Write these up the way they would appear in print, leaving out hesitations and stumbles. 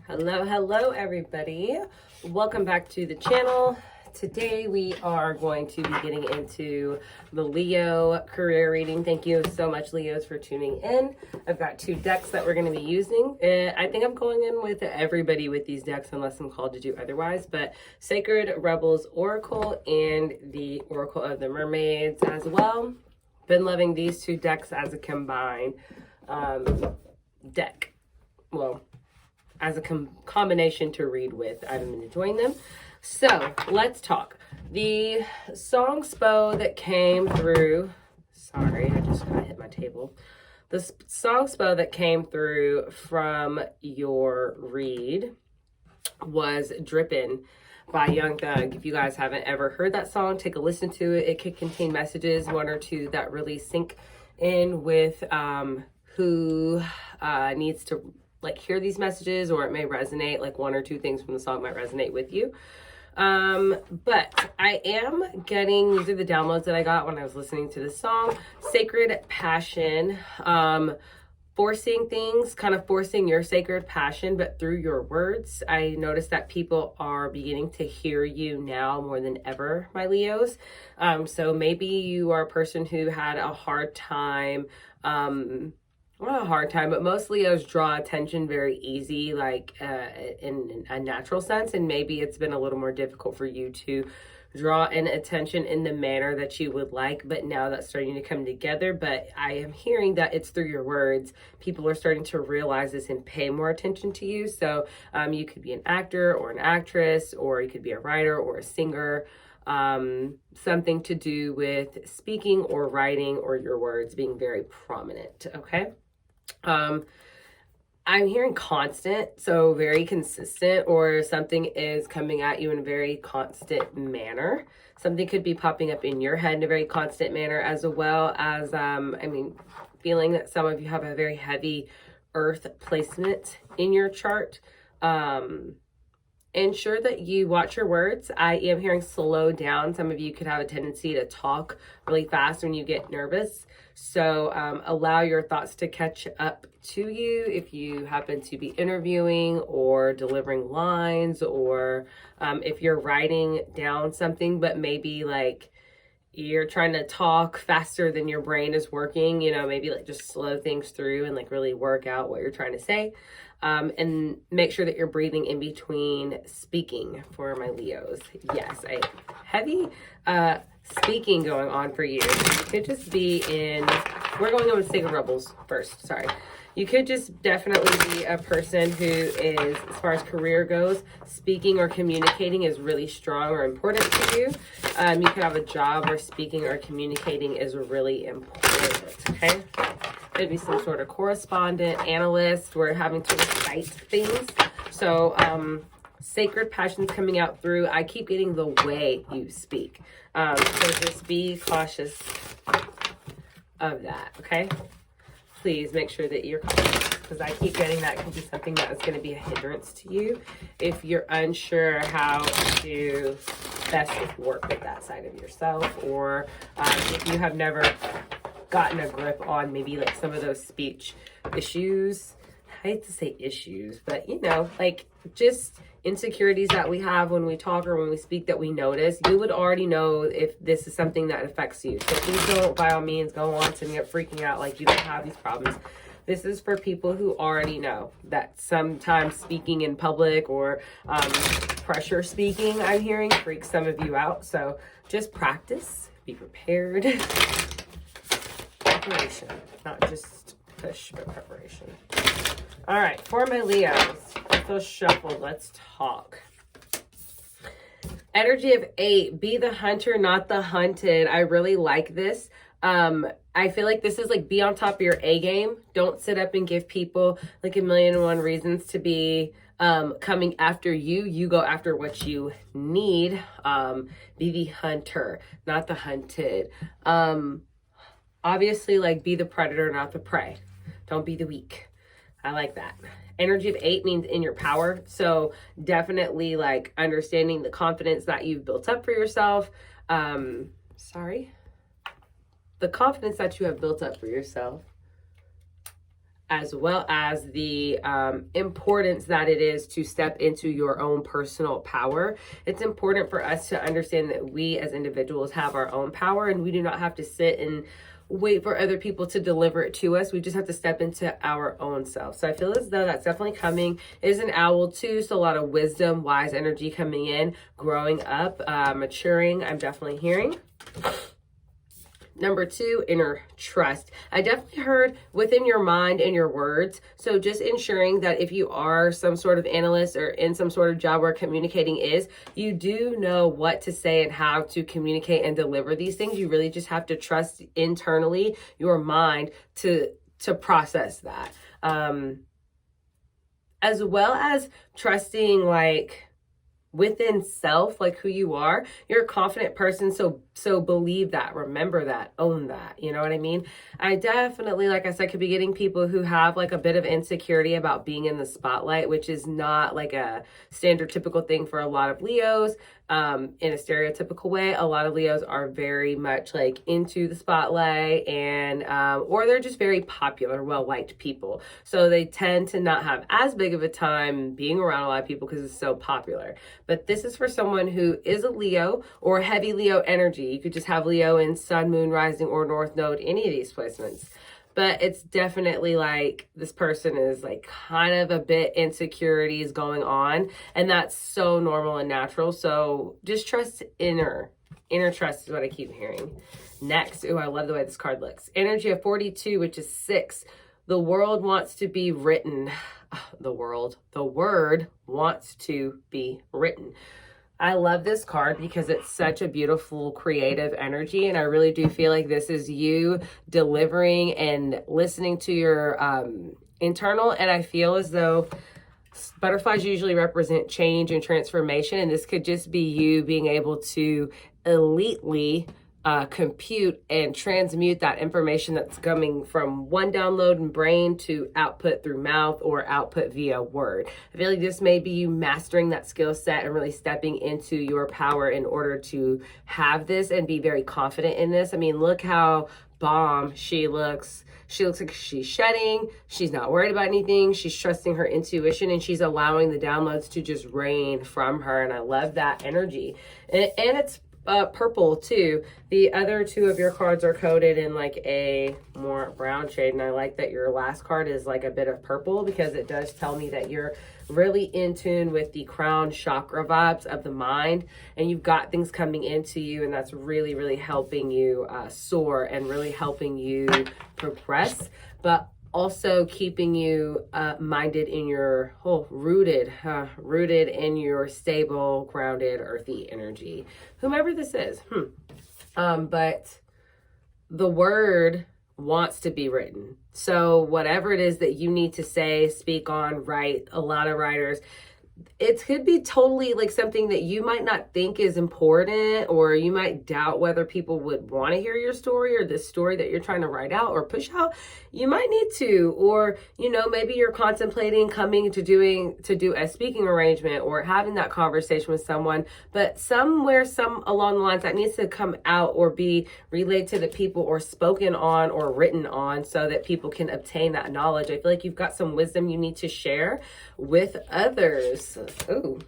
Hello everybody. Welcome back to the channel. Today we are going to be getting into the Leo career reading. Thank you so much, Leos, for tuning in. I've got two decks that we're going to be using. I think I'm going in with everybody with these decks unless I'm called to do otherwise, but Sacred Rebels Oracle and the Oracle of the Mermaids as well. Been loving these two decks as a combined deck. Well, as a combination to read with. I've been enjoying them. So let's talk. The song spo that came through, sorry, I just kind of hit my table. The song spo that came through from your read was Drippin' by Young Thug. If you guys haven't ever heard that song, take a listen to it. It could contain messages, one or two that really sink in with who needs to hear these messages, or it may resonate, like one or two things from the song might resonate with you. But I am getting, these are the downloads that I got when I was listening to the song. Sacred passion, forcing things, kind of forcing your sacred passion, but through your words. I noticed that people are beginning to hear you now more than ever, my Leos. So maybe you are a person who had a hard time, not a hard time, but most Leos draw attention very easy, in a natural sense. And maybe it's been a little more difficult for you to draw in attention in the manner that you would like, but now that's starting to come together. But I am hearing that it's through your words. People are starting to realize this and pay more attention to you. So you could be an actor or an actress, or you could be a writer or a singer. Something to do with speaking or writing or your words being very prominent, okay? I'm hearing constant, so very consistent, or something is coming at you in a very constant manner. Something could be popping up in your head in a very constant manner, as well as, feeling that some of you have a very heavy earth placement in your chart. Ensure that you watch your words. I am hearing slow down. Some of you could have a tendency to talk really fast when you get nervous. So allow your thoughts to catch up to you if you happen to be interviewing or delivering lines, or if you're writing down something, but maybe you're trying to talk faster than your brain is working, maybe just slow things through and really work out what you're trying to say. And make sure that you're breathing in between speaking for my Leos. Yes, heavy speaking going on for you. You could just be we're going on with Sacred Rebels first, sorry. You could just definitely be a person who is, as far as career goes, speaking or communicating is really strong or important to you. You could have a job where speaking or communicating is really important, okay? Could be some sort of correspondent, analyst. We're having to recite things. So sacred passions coming out through. I keep getting the way you speak. So just be cautious of that, okay? Please make sure that you're cautious, because I keep getting that could be something that is going to be a hindrance to you if you're unsure how to best work with that side of yourself, or if you have never gotten a grip on maybe some of those speech issues. I hate to say issues, but just insecurities that we have when we talk or when we speak that we notice. You would already know if this is something that affects you. So please don't, by all means, go on to get freaking out like you don't have these problems. This is for people who already know that sometimes speaking in public or pressure speaking, I'm hearing, freaks some of you out. So just practice, be prepared. Preparation, not just push, but preparation. All right, for my Leos, let's shuffle. Let's talk. Energy of 8, be the hunter, not the hunted. I really like this. I feel like this is be on top of your A game. Don't sit up and give people a million and one reasons to be coming after you. You go after what you need. Be the hunter, not the hunted. Obviously, be the predator, not the prey. Don't be the weak. I like that. Energy of 8 means in your power. So definitely understanding the confidence that you've built up for yourself. The confidence that you have built up for yourself. as well as the importance that it is to step into your own personal power. It's important for us to understand that we as individuals have our own power, and we do not have to sit and wait for other people to deliver it to us. We just have to step into our own self. So I feel as though that's definitely coming. It is an owl too, so a lot of wisdom, wise energy coming in, growing up, maturing, I'm definitely hearing. Number 2, inner trust. I definitely heard within your mind and your words. So just ensuring that if you are some sort of analyst or in some sort of job where communicating is, you do know what to say and how to communicate and deliver these things. You really just have to trust internally your mind to process that. As well as trusting like within self, like who you are. You're a confident person, so believe that, remember that, own that, you know what I mean? I definitely, like I said, could be getting people who have like a bit of insecurity about being in the spotlight, which is not like a standard typical thing for a lot of Leos. In a stereotypical way, a lot of Leos are very much like into the spotlight, and or they're just very popular, well-liked people. So they tend to not have as big of a time being around a lot of people because it's so popular. But this is for someone who is a Leo or heavy Leo energy. You could just have Leo in Sun, Moon, Rising, or North Node, any of these placements. But it's definitely like this person is like kind of a bit insecurities going on, and that's so normal and natural. So just trust inner trust is what I keep hearing. Next, oh, I love the way this card looks. Energy of 42, which is 6. The world wants to be written. The word wants to be written. I love this card because it's such a beautiful creative energy, and I really do feel like this is you delivering and listening to your internal, and I feel as though butterflies usually represent change and transformation, and this could just be you being able to elitely compute and transmute that information that's coming from one download in brain to output through mouth or output via word. I feel like this may be you mastering that skill set and really stepping into your power in order to have this and be very confident in this. I mean, look how bomb she looks. She looks like she's shedding. She's not worried about anything. She's trusting her intuition, and she's allowing the downloads to just rain from her. And I love that energy. And it's purple too. The other 2 of your cards are coded in like a more brown shade, and I like that your last card is like a bit of purple because it does tell me that you're really in tune with the crown chakra vibes of the mind, and you've got things coming into you, and that's really, really helping you soar and really helping you progress, but also keeping you minded in your rooted in your stable, grounded, earthy energy. Whomever this is. But the word wants to be written. So whatever it is that you need to say, speak on, write, a lot of writers, it could be totally like something that you might not think is important, or you might doubt whether people would want to hear your story or this story that you're trying to write out or push out. You might need to, or, you know, maybe you're contemplating coming to do a speaking arrangement or having that conversation with someone, but somewhere, along the lines that needs to come out or be relayed to the people or spoken on or written on so that people can obtain that knowledge. I feel like you've got some wisdom you need to share with others. Ooh.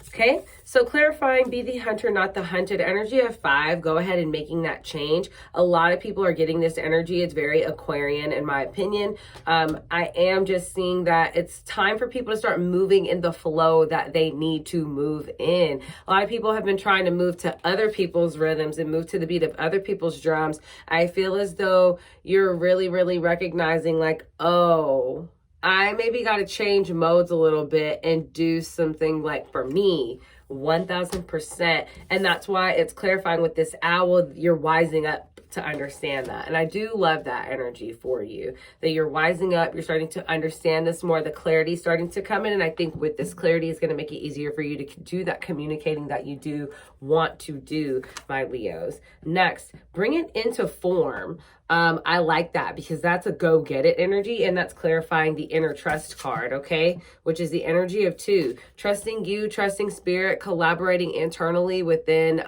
Okay, so clarifying, be the hunter, not the hunted. Energy of 5, go ahead and making that change. A lot of people are getting this energy. It's very Aquarian in my opinion. I am just seeing that it's time for people to start moving in the flow that they need to move in. A lot of people have been trying to move to other people's rhythms and move to the beat of other people's drums. I feel as though you're really, really recognizing like, oh, I maybe got to change modes a little bit and do something like for me, 1000%. And that's why it's clarifying with this owl, you're wising up to understand that. And I do love that energy for you, that you're wising up, you're starting to understand this more, the clarity starting to come in. And I think with this clarity is going to make it easier for you to do that communicating that you do want to do, my Leos. Next, bring it into form. I like that because that's a go get it energy, and that's clarifying the inner trust card, okay? Which is the energy of 2. Trusting you, trusting spirit, collaborating internally within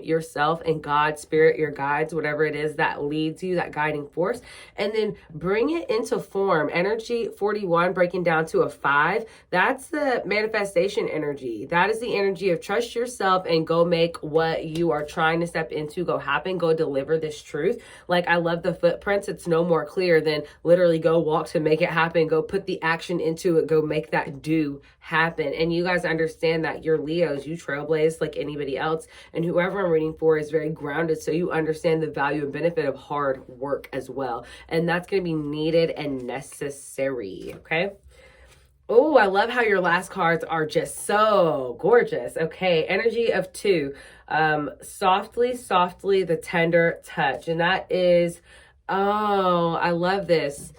yourself and God, spirit, your guides, whatever it is that leads you, that guiding force, and then bring it into form. Energy 41 breaking down to a 5. That's the manifestation energy. That is the energy of trust yourself and go make what you are trying to step into go happen, go deliver this truth. Like, I love the footprints. It's no more clear than literally go walk to make it happen, go put the action into it, go make that do happen. And you guys understand that you're Leos, you trailblaze like anybody else, and whoever I'm reading for is very grounded, so you understand the value and benefit of hard work as well, and that's going to be needed and necessary. Okay. Oh, I love how your last cards are just so gorgeous. Okay, energy of 2. Softly, softly, the tender touch. And that is, oh, I love this.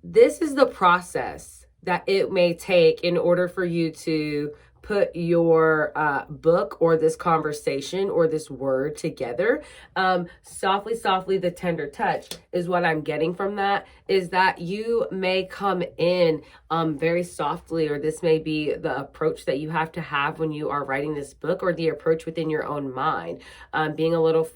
This is the process that it may take in order for you to put your book or this conversation or this word together. Softly, softly, the tender touch is what I'm getting from that, is that you may come in very softly, or this may be the approach that you have to have when you are writing this book, or the approach within your own mind, being a little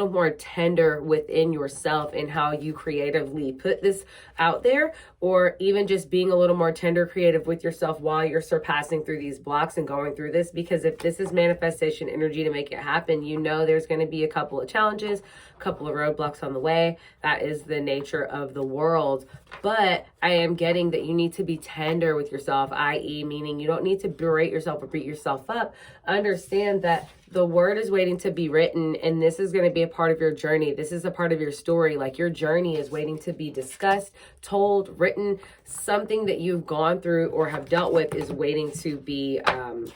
more tender within yourself and how you creatively put this out there, or even just being a little more tender, creative with yourself while you're surpassing through these blocks and going through this. Because if this is manifestation energy to make it happen, you know there's going to be a couple of challenges, a couple of roadblocks on the way. That is the nature of the world. But I am getting that you need to be tender with yourself, i.e. meaning you don't need to berate yourself or beat yourself up. Understand that the word is waiting to be written, and this is going to be a part of your journey. This is a part of your story. Like, your journey is waiting to be discussed, told, written. Something that you've gone through or have dealt with is waiting to be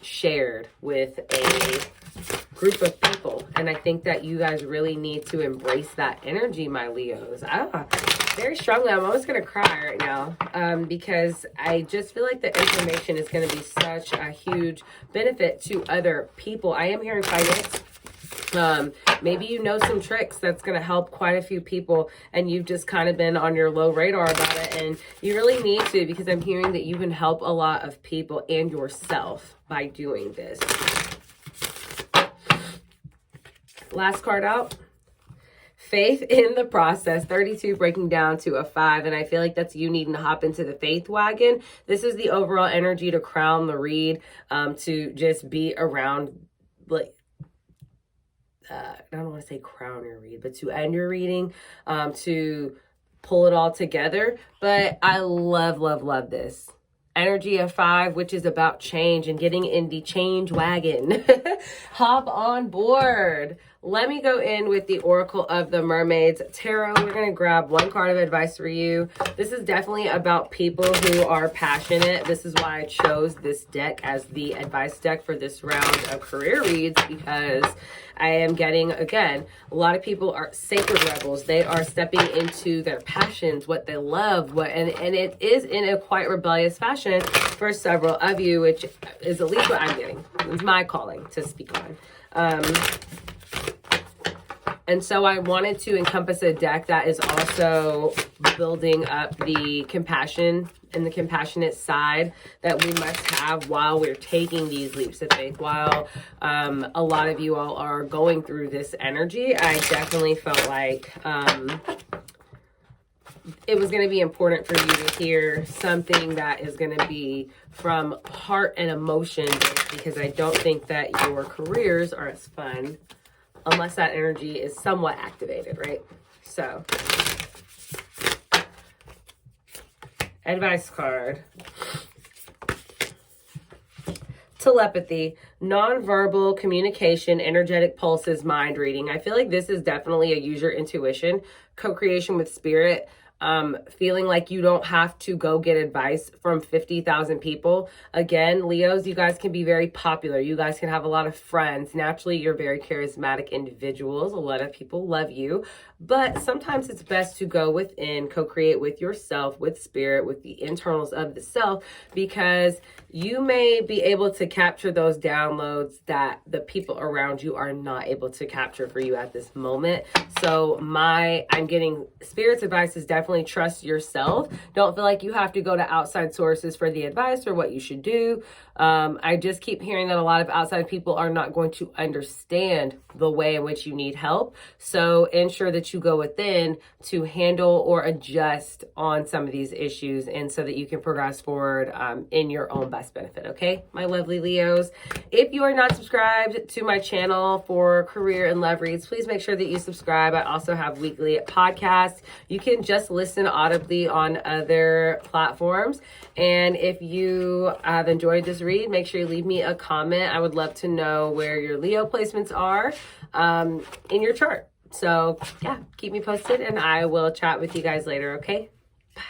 shared with a group of people. And I think that you guys really need to embrace that energy, my Leos. Very strongly. I'm almost going to cry right now because I just feel like the information is going to be such a huge benefit to other people. I am hearing finance. Maybe you know some tricks that's going to help quite a few people, and you've just kind of been on your low radar about it, and you really need to, because I'm hearing that you can help a lot of people and yourself by doing this. Last card out. Faith in the process, 32 breaking down to a 5. And I feel like that's you needing to hop into the faith wagon. This is the overall energy to crown the read, to just be around, like, I don't want to say crown your read, but to end your reading, to pull it all together. But I love, love, love this. Energy of 5, which is about change and getting in the change wagon. Hop on board. Let me go in with the Oracle of the Mermaids Tarot. We're going to grab one card of advice for you. This is definitely about people who are passionate. This is why I chose this deck as the advice deck for this round of career reads, because I am getting, again, a lot of people are sacred rebels. They are stepping into their passions, what they love, and it is in a quite rebellious fashion for several of you, which is at least what I'm getting. It's my calling to speak on. And so I wanted to encompass a deck that is also building up the compassion and the compassionate side that we must have while we're taking these leaps of faith. While a lot of you all are going through this energy, I definitely felt like it was going to be important for you to hear something that is going to be from heart and emotion, because I don't think that your careers are as fun unless that energy is somewhat activated, right? So, advice card. Telepathy, nonverbal communication, energetic pulses, mind reading. I feel like this is definitely a use your intuition, co-creation with spirit. Feeling like you don't have to go get advice from 50,000 people. Again, Leos, you guys can be very popular. You guys can have a lot of friends. Naturally, you're very charismatic individuals. A lot of people love you. But sometimes it's best to go within, co-create with yourself, with spirit, with the internals of the self, because you may be able to capture those downloads that the people around you are not able to capture for you at this moment. So I'm getting Spirit's advice is definitely trust yourself. Don't feel like you have to go to outside sources for the advice or what you should do. I just keep hearing that a lot of outside people are not going to understand the way in which you need help. So ensure that you go within to handle or adjust on some of these issues, and so that you can progress forward in your own best benefit. Okay, my lovely Leos. If you are not subscribed to my channel for career and love reads, please make sure that you subscribe. I also have weekly podcasts. You can just listen audibly on other platforms. And if you have enjoyed this read, make sure you leave me a comment. I would love to know where your Leo placements are in your chart. So yeah, keep me posted, and I will chat with you guys later. Okay, bye.